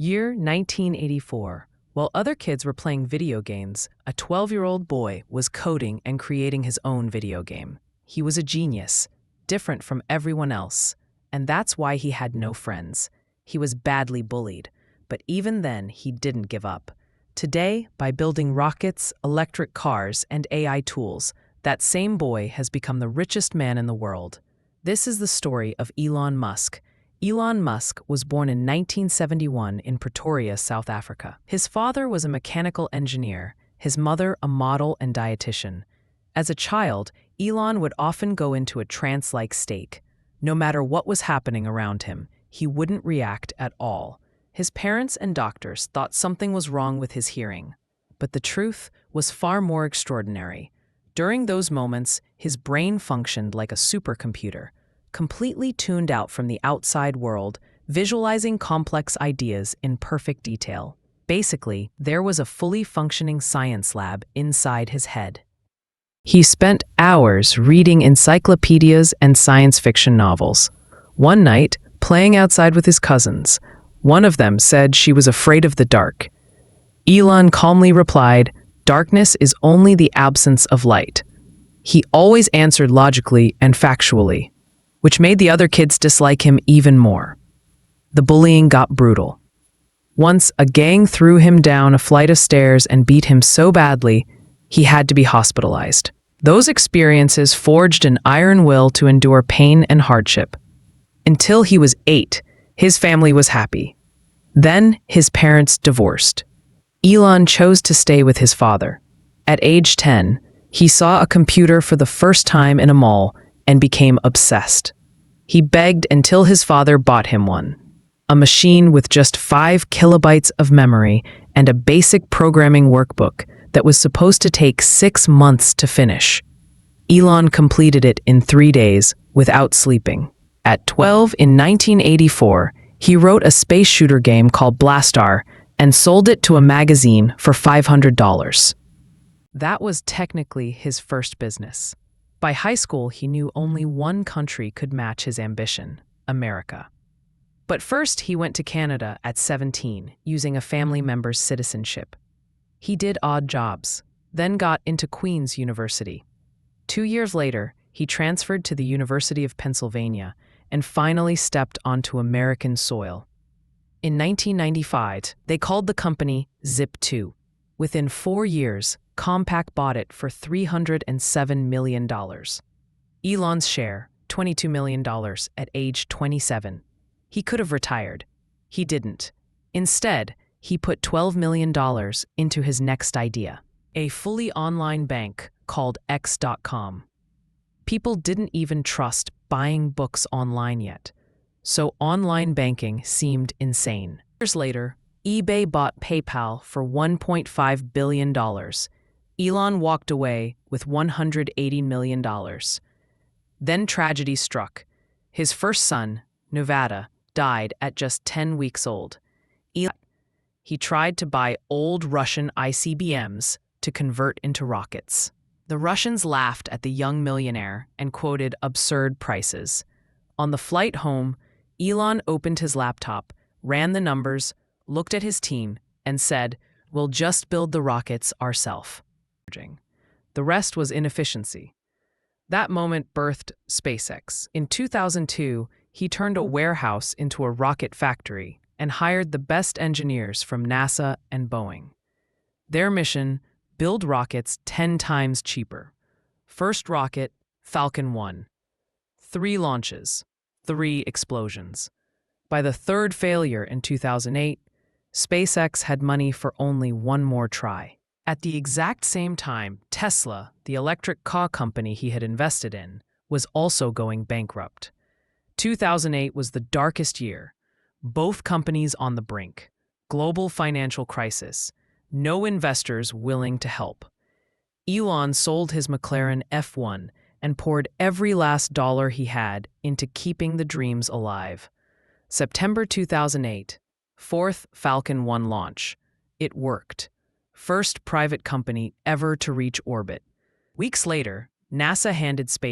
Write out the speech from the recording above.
Year 1984. While other kids were playing video games, a 12-year-old boy was coding and creating his own video game. He was a genius, different from everyone else, and that's why he had no friends. He was badly bullied, but even then he didn't give up. Today, by building rockets, electric cars, and AI tools, that same boy has become the richest man in the world. This is the story of Elon Musk. Elon Musk was born in 1971 in Pretoria, South Africa. His father was a mechanical engineer, his mother a model and dietitian. As a child, Elon would often go into a trance-like state. No matter what was happening around him, he wouldn't react at all. His parents and doctors thought something was wrong with his hearing. But the truth was far more extraordinary. During those moments, his brain functioned like a supercomputer, completely tuned out from the outside world, visualizing complex ideas in perfect detail. Basically, there was a fully functioning science lab inside his head. He spent hours reading encyclopedias and science fiction novels. One night, playing outside with his cousins, one of them said she was afraid of the dark. Elon calmly replied, "Darkness is only the absence of light." He always answered logically and factually, which made the other kids dislike him even more. The bullying got brutal. Once, a gang threw him down a flight of stairs and beat him so badly, he had to be hospitalized. Those experiences forged an iron will to endure pain and hardship. Until he was 8, his family was happy. Then, his parents divorced. Elon chose to stay with his father. At age 10, he saw a computer for the first time in a mall and became obsessed. He begged until his father bought him one, a machine with just 5 kilobytes of memory and a basic programming workbook that was supposed to take 6 months to finish. Elon completed it in 3 days without sleeping. At 12 in 1984, he wrote a space shooter game called Blastar and sold it to a magazine for $500. That was technically his first business. By high school, he knew only one country could match his ambition: America. But first, he went to Canada at 17, using a family member's citizenship. He did odd jobs, then got into Queen's University. 2 years later, he transferred to the University of Pennsylvania and finally stepped onto American soil. In 1995, they called the company Zip2. Within 4 years, Compaq bought it for $307 million. Elon's share, $22 million at age 27. He could have retired. He didn't. Instead, he put $12 million into his next idea, a fully online bank called X.com. People didn't even trust buying books online yet, so online banking seemed insane. Years later, eBay bought PayPal for $1.5 billion. Elon walked away with $180 million. Then tragedy struck. His first son, Nevada, died at just 10 weeks old. He tried to buy old Russian ICBMs to convert into rockets. The Russians laughed at the young millionaire and quoted absurd prices. On the flight home, Elon opened his laptop, ran the numbers, looked at his team, and said, "We'll just build the rockets ourselves." The rest was inefficiency. That moment birthed SpaceX. In 2002, he turned a warehouse into a rocket factory and hired the best engineers from NASA and Boeing. Their mission: build rockets 10 times cheaper. First rocket, Falcon 1. 3 launches, 3 explosions. By the third failure in 2008, SpaceX had money for only one more try. At the exact same time, Tesla, the electric car company he had invested in, was also going bankrupt. 2008 was the darkest year. Both companies on the brink. Global financial crisis. No investors willing to help. Elon sold his McLaren F1 and poured every last dollar he had into keeping the dreams alive. September 2008, 4th Falcon 1 launch. It worked. First private company ever to reach orbit. Weeks later, NASA handed SpaceX